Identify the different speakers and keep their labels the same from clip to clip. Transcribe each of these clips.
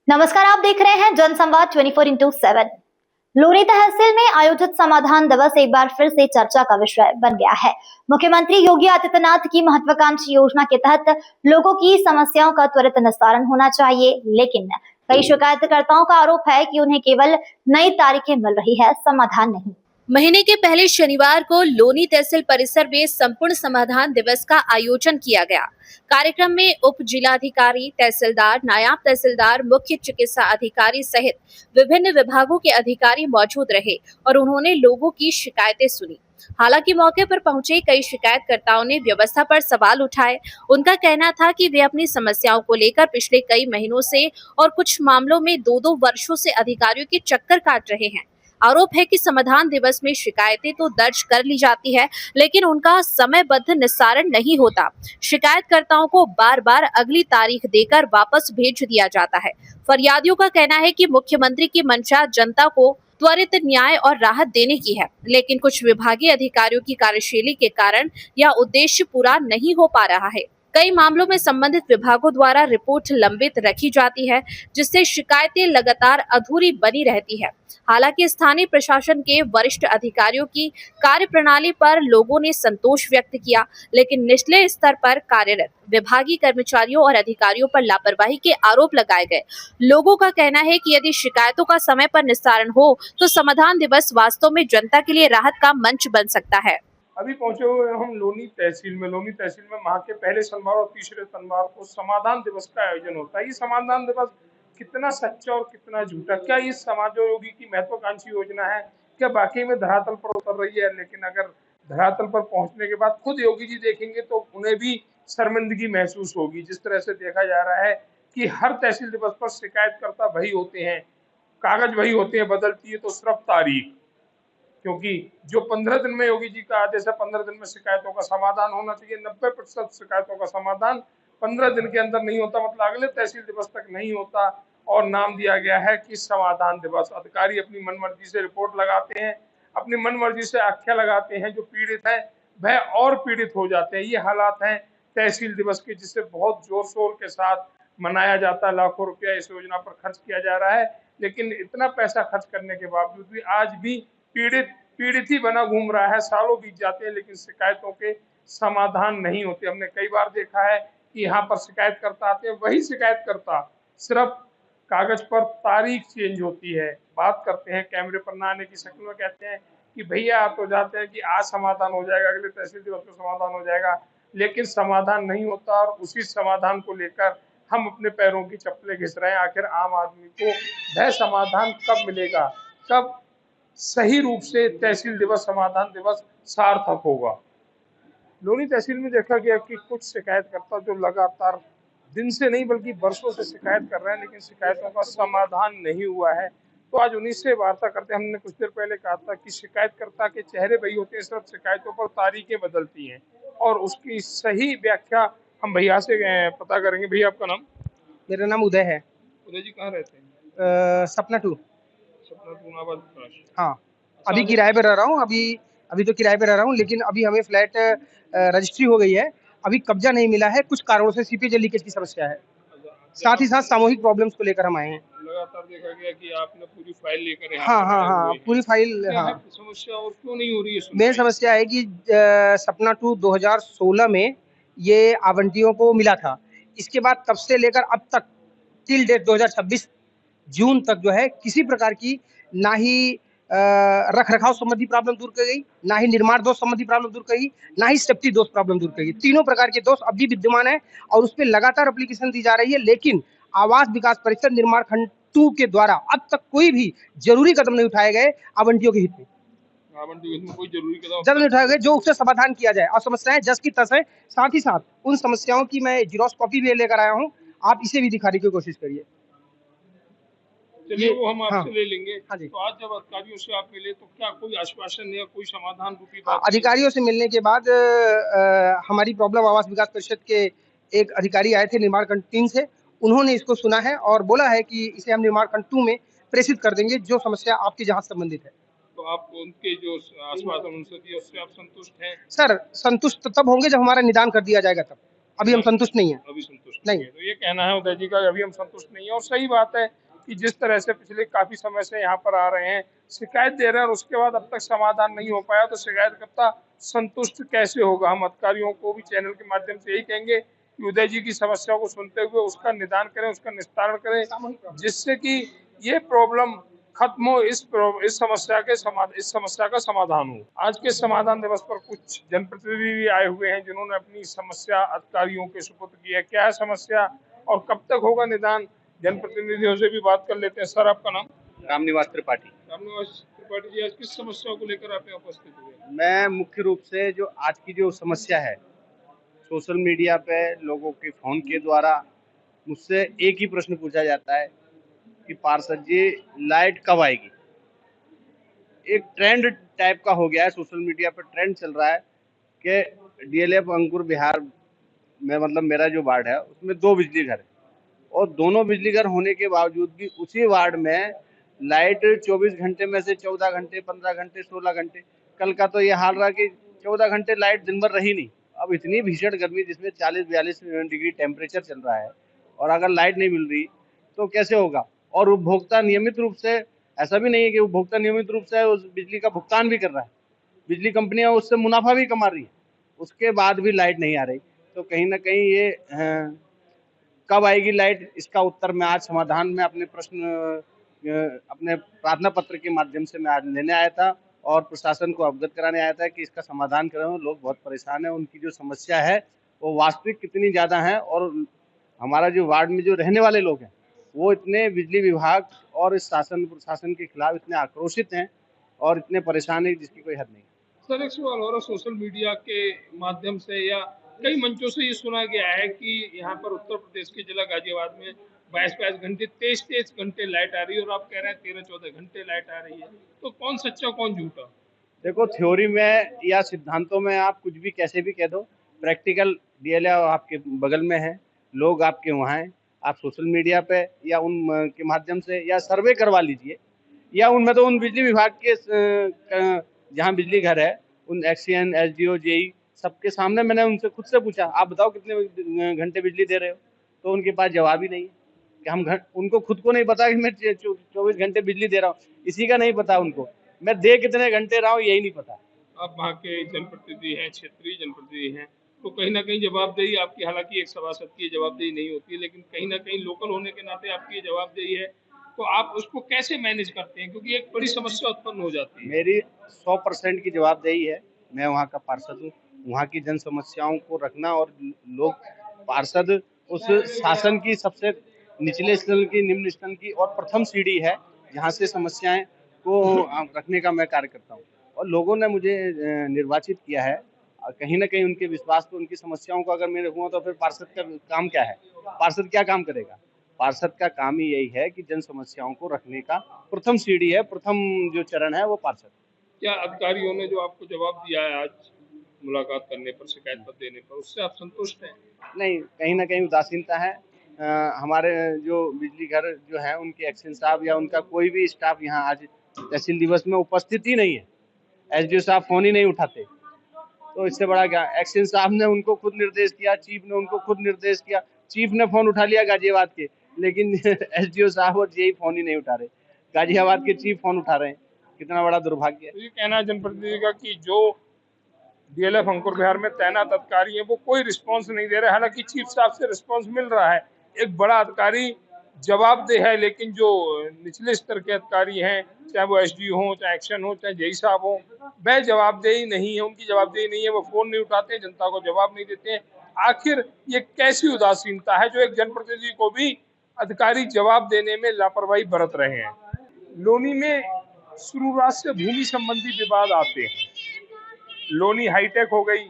Speaker 1: नमस्कार, आप देख रहे हैं जनसंवाद 24/7। लोनी तहसील में आयोजित समाधान दिवस एक बार फिर से चर्चा का विषय बन गया है। मुख्यमंत्री योगी आदित्यनाथ की महत्वाकांक्षी योजना के तहत लोगों की समस्याओं का त्वरित निस्तारण होना चाहिए, लेकिन कई शिकायतकर्ताओं का आरोप है कि उन्हें केवल नई तारीखें मिल रही है, समाधान नहीं।
Speaker 2: महीने के पहले शनिवार को लोनी तहसील परिसर में संपूर्ण समाधान दिवस का आयोजन किया गया। कार्यक्रम में उप जिलाधिकारी, तहसीलदार, नायब तहसीलदार, मुख्य चिकित्सा अधिकारी सहित विभिन्न विभागों के अधिकारी मौजूद रहे और उन्होंने लोगों की शिकायतें सुनी। हालांकि मौके पर पहुंचे कई शिकायतकर्ताओं ने व्यवस्था पर सवाल उठाए। उनका कहना था कि वे अपनी समस्याओं को लेकर पिछले कई महीनों से और कुछ मामलों में 2-2 वर्षों से अधिकारियों के चक्कर काट रहे हैं। आरोप है कि समाधान दिवस में शिकायतें तो दर्ज कर ली जाती है, लेकिन उनका समयबद्ध निस्तारण नहीं होता। शिकायतकर्ताओं को बार बार अगली तारीख देकर वापस भेज दिया जाता है। फरियादियों का कहना है कि मुख्यमंत्री की मंशा जनता को त्वरित न्याय और राहत देने की है, लेकिन कुछ विभागीय अधिकारियों की कार्यशैली के कारण यह उद्देश्य पूरा नहीं हो पा रहा है। कई मामलों में संबंधित विभागों द्वारा रिपोर्ट लंबित रखी जाती है, जिससे शिकायतें लगातार अधूरी बनी रहती है। हालांकि स्थानीय प्रशासन के वरिष्ठ अधिकारियों की कार्यप्रणाली पर लोगों ने संतोष व्यक्त किया, लेकिन निचले स्तर पर कार्यरत विभागीय कर्मचारियों और अधिकारियों पर लापरवाही के आरोप लगाए गए। लोगों का कहना है कि यदि शिकायतों का समय पर निस्तारण हो तो समाधान दिवस वास्तव में जनता के लिए राहत का मंच बन सकता है।
Speaker 3: अभी पहुंचे हुए हम लोनी तहसील में माह के पहले शनिवार और तीसरे शनिवार को समाधान दिवस का आयोजन होता है। ये समाधान दिवस कितना सच्चा और कितना झूठा, क्या ये समाजयोगी की महत्वाकांक्षी योजना है, क्या बाकी में धरातल पर उतर रही है? लेकिन अगर धरातल पर पहुंचने के बाद खुद योगी जी देखेंगे तो उन्हें भी शर्मिंदगी महसूस होगी। जिस तरह से देखा जा रहा है कि हर तहसील दिवस पर शिकायतकर्ता वही होते हैं, कागज वही होते हैं, बदलती है तो सिर्फ तारीख। क्योंकि जो 15 दिन में योगी जी का आदेश है, 15 दिन में शिकायतों का समाधान होना चाहिए। 90% शिकायतों का समाधान 15 दिन के अंदर नहीं होता, मतलब अगले तहसील दिवस तक नहीं होता। और नाम दिया गया है कि समाधान दिवस। अधिकारी अपनी मनमर्जी से रिपोर्ट लगाते हैं, अपनी मनमर्जी से आख्या लगाते हैं। जो पीड़ित है वह और पीड़ित हो जाते हैं। ये हालात हैं तहसील दिवस के, जिसे बहुत जोर शोर के साथ मनाया जाता है। लाखों रुपया इस योजना पर खर्च किया जा रहा है, लेकिन इतना पैसा खर्च करने के बावजूद भी आज भी पीड़ित ही बना घूम रहा है। सालों बीत जाते हैं लेकिन शिकायतों के समाधान नहीं होते। हमने कई बार देखा है कि यहाँ पर शिकायतकर्ता आते हैं, वही शिकायतकर्ता सिर्फ कागज पर तारीख चेंज होती है, बात करते हैं, कैमरे पर ना आने की शक्ल में कहते हैं कि भैया आप तो जाते हैं कि आज समाधान हो जाएगा, अगले तहसील दिवस को समाधान हो जाएगा, लेकिन समाधान नहीं होता। और उसी समाधान को लेकर हम अपने पैरों की चप्पलें घिस रहे हैं। आखिर आम आदमी को वह समाधान कब मिलेगा, कब सही रूप से तहसील दिवस, समाधान दिवस सार्थक होगा? लोनी तहसील में देखा गया कि कुछ शिकायतकर्ता जो लगातार दिन से नहीं बल्कि वर्षों से शिकायत कर रहे हैं, लेकिन शिकायतों का समाधान नहीं हुआ है। तो आज उन्हीं से वार्ता करते हैं। हमने कुछ देर पहले कहा था कि शिकायतकर्ता के चेहरे वही होते हैं, सिर्फ शिकायतों पर तारीखें बदलती हैं, और उसकी सही व्याख्या हम भैया से पता करेंगे। भैया आपका नाम?
Speaker 4: मेरा नाम उदय है।
Speaker 3: उदय जी कहाँ रहते हैं?
Speaker 4: सपना 2। हाँ,
Speaker 3: अच्छा,
Speaker 4: अभी किराए पे रह रहा हूँ। अभी तो किराए पे रह रहा हूँ, लेकिन अभी हमें फ्लैट रजिस्ट्री हो गई है। अभी कब्जा नहीं मिला है, कुछ कारणों से सीपेज लीकेज की समस्या है। साथ ही साथ सामूहिक प्रॉब्लम्स को लेकर हम आए हैं।
Speaker 3: लगातार देखा गया कि आपने पूरी फाइल लेकर
Speaker 4: हाँ, पूरी फाइल। हाँ,
Speaker 3: समस्या और क्यों नहीं हो रही है?
Speaker 4: मेन समस्या है कि सपना 2 2016 में ये आवंटियों को मिला था। इसके बाद तब से लेकर अब तक टिल डेट 2026 जून तक जो है किसी प्रकार की ना ही रख रखाव संबंधी प्रॉब्लम दूर कर गई, ना ही निर्माण दोष संबंधी प्रॉब्लम दूर करी, ना ही सेफ्टी दोष प्रॉब्लम दूर करी। तीनों प्रकार के दोष अब भी विद्यमान है और उस पर लगातार एप्लीकेशन दी जा रही है, लेकिन आवास विकास परिषद निर्माण खंड 2 के द्वारा अब तक कोई भी जरूरी कदम नहीं उठाए गए आवंटियों के हित में।
Speaker 3: कोई जरूरी
Speaker 4: कदम नहीं उठाए गए जो उससे समाधान किया जाए, और समस्याएं जस की तस है। साथ ही साथ उन समस्याओं की मैं जीरोक्स कॉपी भी लेकर आया हूँ, आप इसे भी दिखाने की कोशिश करिए।
Speaker 3: चलिए, वो हम आपसे ले लेंगे।
Speaker 4: हाँ जी।
Speaker 3: तो आज जब अधिकारियों से आप मिले तो क्या कोई आश्वासन या कोई समाधान रूपी बात?
Speaker 4: अधिकारियों से मिलने के बाद हमारी प्रॉब्लम आवास विकास परिषद के एक अधिकारी आए थे निर्माण खंड 3 से। उन्होंने इसको सुना है और बोला है कि इसे हम निर्माण खंड 2 में प्रेषित कर देंगे, जो समस्या आपकी जहाँ संबंधित है।
Speaker 3: तो आप उनके जो आश्वासन उनसे दिए उससे आप संतुष्ट हैं?
Speaker 4: सर, संतुष्ट तब होंगे जब हमारा निदान कर दिया जाएगा तब। अभी हम संतुष्ट नहीं है।
Speaker 3: अभी संतुष्ट
Speaker 4: नहीं।
Speaker 3: नहीं है। तो ये कहना है उदय जी का कि अभी हम संतुष्ट नहीं है, और सही बात है कि जिस तरह से पिछले काफी समय से यहाँ पर आ रहे हैं, शिकायत दे रहे हैं और उसके बाद अब तक समाधान नहीं हो पाया, तो शिकायतकर्ता संतुष्ट कैसे होगा। हम अधिकारियों को भी चैनल के माध्यम से यही कहेंगे कि उदय जी की समस्या को सुनते हुए उसका निदान करें, उसका निस्तारण करें, जिससे कि ये प्रॉब्लम खत्म हो, इस समस्या का समाधान हो। आज के समाधान दिवस पर कुछ जनप्रतिनिधि भी आए हुए हैं जिन्होंने अपनी समस्या अधिकारियों के सुपुर्द की है। क्या है समस्या और कब तक होगा निदान, जनप्रतिनिधियों से भी बात कर लेते हैं। सर, आपका नाम?
Speaker 5: रामनिवास त्रिपाठी।
Speaker 3: रामनिवास त्रिपाठी जी, आज किस समस्या को लेकर आप यहाँ उपस्थित हुए?
Speaker 5: मैं मुख्य रूप से जो आज की जो समस्या है, सोशल मीडिया पे लोगों के फोन के द्वारा मुझसे एक ही प्रश्न पूछा जाता है कि पार्षद जी लाइट कब आएगी। एक ट्रेंड टाइप का हो गया है, सोशल मीडिया पे ट्रेंड चल रहा है कि डीएलएफ अंकुर विहार में, मतलब मेरा जो वार्ड है उसमें 2 बिजली घर है, और दोनों बिजली घर होने के बावजूद भी उसी वार्ड में लाइट 24 घंटे में से 14 घंटे, 15 घंटे, 16 घंटे। कल का तो ये हाल रहा कि 14 घंटे लाइट दिन भर रही नहीं। अब इतनी भीषण गर्मी जिसमें 40-42 डिग्री टेम्परेचर चल रहा है, और अगर लाइट नहीं मिल रही तो कैसे होगा। और उपभोक्ता नियमित रूप से, ऐसा भी नहीं है कि उपभोक्ता नियमित रूप से उस बिजली का भुगतान भी कर रहा है, बिजली कंपनियां उससे मुनाफा भी कमा रही है, उसके बाद भी लाइट नहीं आ रही। तो कहीं ना कहीं ये कब आएगी लाइट, इसका उत्तर मैं आज समाधान में अपने अपने प्रार्थना पत्र के माध्यम से मैं आज लेने आया था, और प्रशासन को अवगत कराने आया था कि इसका समाधान करें। लोग बहुत परेशान हैं, उनकी जो समस्या है वो वास्तविक कितनी ज़्यादा है, और हमारा जो वार्ड में जो रहने वाले लोग हैं वो इतने बिजली विभाग और इस शासन प्रशासन के खिलाफ इतने आक्रोशित हैं और इतने परेशान हैं जिसकी कोई हद नहीं।
Speaker 3: सर, एक सवाल और, सोशल मीडिया के माध्यम से या कई मंचों से ये सुना गया है कि यहाँ पर उत्तर प्रदेश के जिला गाजियाबाद में 22-22 घंटे, 23-23 घंटे लाइट आ रही है, और आप कह रहे हैं 13-14 घंटे लाइट आ रही है। तो कौन सच्चा कौन झूठा?
Speaker 5: देखो, थ्योरी में या सिद्धांतों में आप कुछ भी कैसे भी कह दो, प्रैक्टिकल डीएलएफ आपके बगल में है, लोग आपके वहाँ हैं। आप सोशल मीडिया पे या उन के माध्यम से या सर्वे करवा लीजिए, या उनमें तो उन बिजली विभाग के जहाँ बिजली घर है, उन एक्सीएन, एसडीओ, जेई सबके सामने मैंने उनसे खुद से पूछा, आप बताओ कितने घंटे बिजली दे रहे हो, तो उनके पास जवाब ही नहीं है कि उनको खुद को नहीं पता कि मैं 24 घंटे बिजली दे रहा हूँ, इसी का नहीं पता उनको, मैं दे कितने घंटे रहा हूँ यही नहीं पता।
Speaker 3: आप वहाँ के जनप्रतिनिधि हैं, क्षेत्रीय जनप्रतिनिधि हैं, तो कहीं ना कहीं जवाबदेही आपकी, हालांकि एक सभासद की जवाबदेही नहीं होती है, लेकिन कहीं ना कहीं लोकल होने के नाते आपकी ये जवाबदेही है। तो आप उसको कैसे मैनेज करते हैं, क्योंकि एक बड़ी समस्या उत्पन्न हो जाती है।
Speaker 5: मेरी 100% की जवाबदेही है, मैं वहाँ का पार्षद हूँ, वहाँ की जन समस्याओं को रखना, और लोग पार्षद उस शासन की सबसे निचले स्तर की, निम्न स्तर की और प्रथम सीढ़ी है जहाँ से समस्याएं को रखने का मैं कार्य करता हूँ, और लोगों ने मुझे निर्वाचित किया है। कहीं ना कहीं उनके विश्वास को, उनकी समस्याओं को अगर मेरे हुआ तो फिर पार्षद का काम क्या है, पार्षद क्या काम करेगा। पार्षद का काम ही यही है कि जन समस्याओं को रखने का प्रथम सीढ़ी है, प्रथम जो चरण है वो पार्षद।
Speaker 3: क्या अधिकारियों ने जो आपको जवाब दिया है आज मुलाकात करने पर, शिकायत पत्र देने पर, उससे आप संतुष्ट हैं?
Speaker 5: नहीं, कहीं ना कहीं उदासीनता है। हमारे जो बिजली घर जो है उनके एक्शन साहब या उनका कोई भी स्टाफ यहाँ आज तहसील दिवस में उपस्थित ही नहीं है। एसडीओ साहब फोन ही नहीं उठाते, तो इससे बड़ा क्या। एक्शन साहब ने उनको खुद निर्देश किया, चीफ ने उनको खुद निर्देश किया, चीफ ने फोन उठा लिया गाजियाबाद के, लेकिन एसडीओ साहब और जेई फोन ही नहीं उठा रहे, गाजियाबाद के चीफ फोन उठा रहे हैं। कितना बड़ा दुर्भाग्य है।
Speaker 3: तो ये कहना है जनप्रतिनिधि का कि जो डीएलएफ अंकुर विहार में तैनात अधिकारी है वो कोई रिस्पांस नहीं दे रहे, हालांकि चीफ साहब से रिस्पांस मिल रहा है। एक बड़ा अधिकारी जवाबदेह है, लेकिन जो निचले स्तर के अधिकारी हैं, चाहे वो एसडीओ हो, चाहे एक्शन हो, चाहे जेई साहब हो, वह जवाबदेही नहीं है, उनकी जवाबदेही नहीं है, वो फोन नहीं उठाते, जनता को जवाब नहीं देते हैं। आखिर ये कैसी उदासीनता है जो एक जनप्रतिनिधि को भी अधिकारी जवाब देने में लापरवाही बरत रहे हैं। लोनी में शुरुआत से भूमि संबंधी विवाद आते हैं। लोनी हाईटेक हो गई,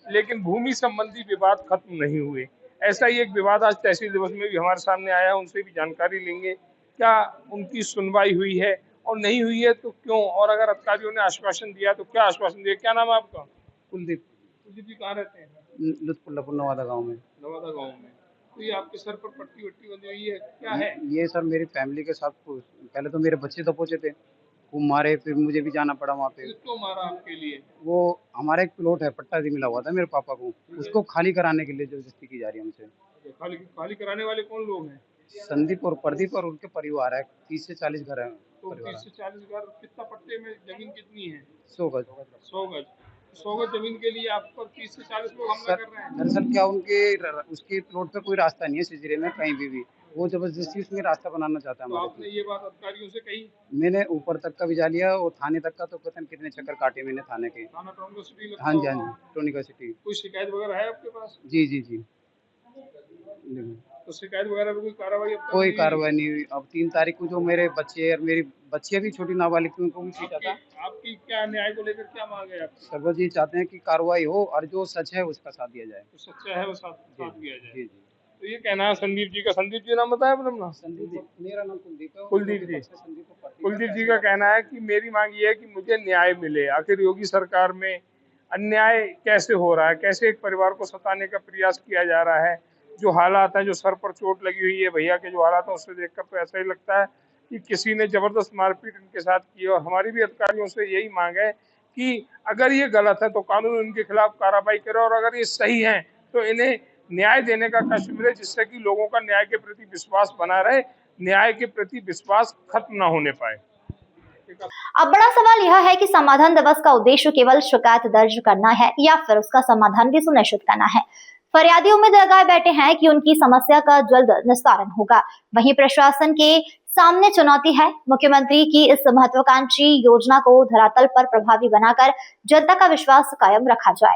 Speaker 3: लेकिन भूमि संबंधी विवाद खत्म नहीं हुए। ऐसा ही एक विवाद आज तहसील दिवस में भी हमारे सामने आया है, उनसे भी जानकारी लेंगे क्या उनकी सुनवाई हुई है, और नहीं हुई है तो क्यों, और अगर अधिकारियों ने आश्वासन दिया तो क्या आश्वासन दिया। क्या नाम है आपका?
Speaker 4: कुलदीप।
Speaker 3: कुलदीप जी कहाँ रहते हैं?
Speaker 4: लुत्फुल्लापुर नवादा गांव में।
Speaker 3: नवादा गाँव में। तो ये आपके सर पर पट्टी वट्टी बंधी हुई है, क्या है?
Speaker 4: ये सर मेरी फैमिली के साथ, पहले तो मेरे बच्चे दबोचे थे,
Speaker 6: खूब मारे, फिर मुझे भी जाना पड़ा वहाँ पे।
Speaker 3: किसको मारा आपके लिए?
Speaker 6: वो हमारा एक प्लॉट है, पट्टा भी मिला हुआ था मेरे पापा को, उसको खाली कराने के लिए जबरदस्ती की जा रही है हमसे।
Speaker 3: खाली खाली कराने वाले कौन लोग हैं?
Speaker 6: संदीप और प्रदीप और उनके परिवार है, 30 से 40 घर है
Speaker 3: तो
Speaker 6: परिवार
Speaker 3: 30 से 40 घर, कितना पट्टे में जमीन कितनी है?
Speaker 6: 100 गज।
Speaker 3: 100 गज। 100 गज जमीन के लिए आप पर 30 से 40 लोग हमला
Speaker 6: सर
Speaker 3: कर रहे हैं।
Speaker 6: दरअसल क्या उसके प्लॉट पे कोई रास्ता नहीं है सिजरे में कहीं भी, वो जबरदस्ती उसमें रास्ता बनाना चाहता है
Speaker 3: तो
Speaker 6: हमारे
Speaker 3: आपने ये बात अधिकारियों से कही?
Speaker 6: मैंने ऊपर तक का भिजा लिया और थाने तक का तो पता नहीं कितने चक्कर काटे मैंने थाने के।
Speaker 3: थाना टोनगा सिटी लगता
Speaker 6: हाँ जी, हाँ
Speaker 3: होगा।
Speaker 6: जी, टोनिका सिटी।
Speaker 3: कोई शिकायत वगैरह है आपके पास?
Speaker 6: जी जी जी। नहीं,
Speaker 3: तो शिकायत वगैरह पे कोई कार्रवाई अब तक
Speaker 6: कोई
Speaker 3: नहीं हुई?
Speaker 6: कार्रवाई नहीं हुई। अब 3 तारीख को जो मेरे बच्चे और मेरी बच्चियाँ भी छोटी नाबालिग थी उनको भी पीटा था।
Speaker 3: आपकी क्या न्याय को लेकर क्या मांग है आपकी?
Speaker 6: सर्वर जी चाहते हैं कि कार्रवाई हो और जो सच है उसका साथ दिया जाए।
Speaker 3: तो सच्चा है वो साथ दिया जाए।
Speaker 6: जी जी।
Speaker 3: तो ये कहना है संदीप जी का। संदीप जी नाम बताया आपने अपना?
Speaker 6: संदीप, मेरा नाम कुलदीप है।
Speaker 3: कुलदीप जी।
Speaker 6: संदीप और प्रदीप।
Speaker 3: कुलदीप जी का कहना है कि मेरी मांग ये है कि मुझे न्याय मिले। आखिर योगी सरकार में अन्याय कैसे हो रहा है, कैसे एक परिवार को सताने का प्रयास किया जा रहा है। जो हालात हैं, जो सर पर चोट लगी हुई है भैया के, जो हालात हैं उससे देखकर तो ऐसा ही लगता है कि किसी ने जबरदस्त मारपीट इनके साथ की है। और हमारी भी अधिकारियों से यही मांग है कि अगर ये गलत है तो कानून इनके खिलाफ कार्रवाई करे, और अगर ये सही है तो इन्हें न्याय देने का कष्ट मिले, जिससे कि लोगों का न्याय के प्रति विश्वास बना रहे, न्याय के प्रति विश्वास खत्म ना होने पाए।
Speaker 1: अब बड़ा सवाल यह है कि समाधान दिवस का उद्देश्य केवल शिकायत दर्ज करना है या फिर उसका समाधान भी सुनिश्चित करना है। फरियादी उम्मीद लगाए बैठे हैं कि उनकी समस्या का जल्द निस्तारण होगा। वहीं प्रशासन के सामने चुनौती है, मुख्यमंत्री की इस महत्वाकांक्षी योजना को धरातल पर प्रभावी बनाकर जनता का विश्वास कायम रखा जाए।